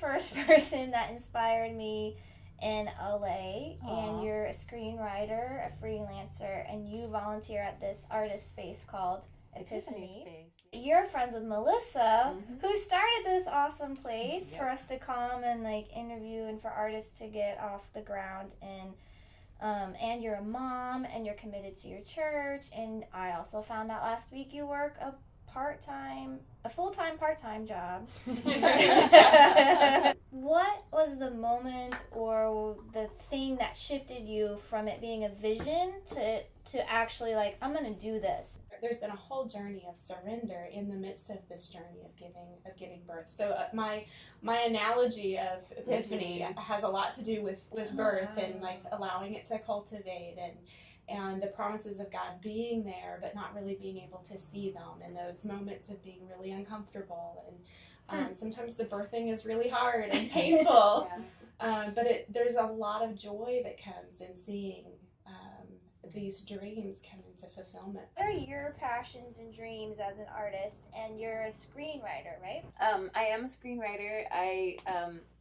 first person that inspired me in LA. Aww. And you're a screenwriter, a freelancer, and you volunteer at this artist space called Epiphany Space. You're friends with Melissa, Mm-hmm. who started this awesome place Yep. for us to come and like interview and for artists to get off the ground. And you're a mom and you're committed to your church. And I also found out last week you work a full-time part-time job. What was the moment or the thing that shifted you from it being a vision to actually like, I'm gonna do this? There's been a whole journey of surrender in the midst of this journey of giving birth. So my analogy of Epiphany has a lot to do with birth and like allowing it to cultivate and the promises of God being there, but not really being able to see them, and those moments of being really uncomfortable. And sometimes the birthing is really hard and painful, but there's a lot of joy that comes in seeing these dreams come into fulfillment. What are your passions and dreams as an artist? And you're a screenwriter, right? I am a screenwriter. I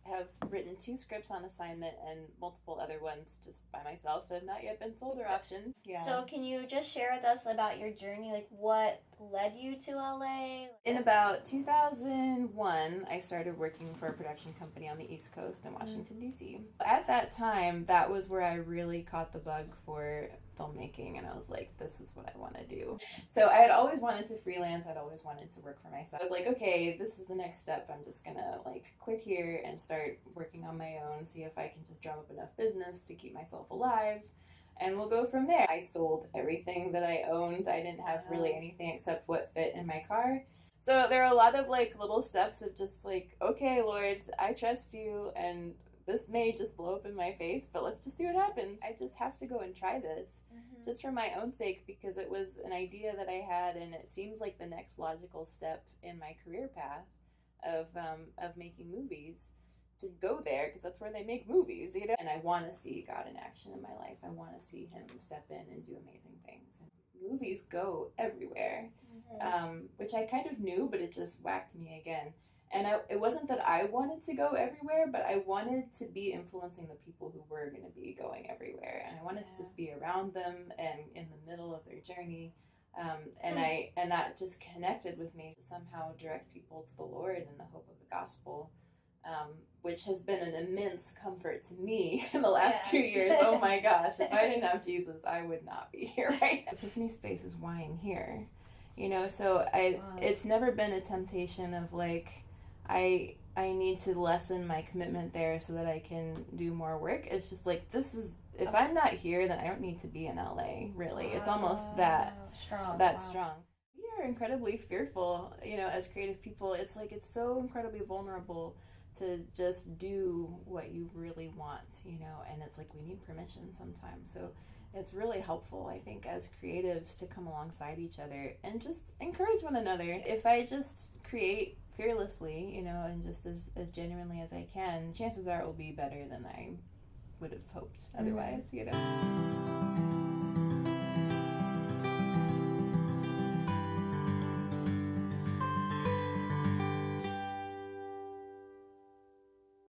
have written 2 scripts on assignment and multiple other ones just by myself that have not yet been sold or optioned. Yeah. So can you just share with us about your journey? Like what led you to LA? In about 2001, I started working for a production company on the East Coast in Washington, D.C. At that time, that was where I really caught the bug for filmmaking, and I was like, this is what I want to do. So I had always wanted to freelance. I'd always wanted to work for myself. I was like, okay, this is the next step. I'm just gonna like quit here and start working on my own, see if I can just drum up enough business to keep myself alive, and we'll go from there. I sold everything that I owned. I didn't have really anything except what fit in my car. So there are a lot of like little steps of just like, okay, Lord, I trust you, and this may just blow up in my face, but let's just see what happens. I just have to go and try this, just for my own sake, because it was an idea that I had, and it seemed like the next logical step in my career path of making movies, to go there, because that's where they make movies, you know? And I want to see God in action in my life. I want to see him step in and do amazing things. And movies go everywhere, which I kind of knew, but it just whacked me again. And it wasn't that I wanted to go everywhere, but I wanted to be influencing the people who were going to be going everywhere. And I wanted to just be around them and in the middle of their journey. And that just connected with me to somehow direct people to the Lord and the hope of the gospel, which has been an immense comfort to me in the last 2 years. Oh my gosh, if I didn't have Jesus, I would not be here right now. Epiphany Space is why I'm here. You know, so it's never been a temptation of like, I need to lessen my commitment there so that I can do more work. It's just like, if I'm not here, then I don't need to be in LA, really. It's almost that strong. We are incredibly fearful, you know, as creative people. It's like, it's so incredibly vulnerable to just do what you really want, you know, and it's like we need permission sometimes. So it's really helpful, I think, as creatives to come alongside each other and just encourage one another. If I just create fearlessly, you know, and just as genuinely as I can, chances are it will be better than I would have hoped otherwise, you know.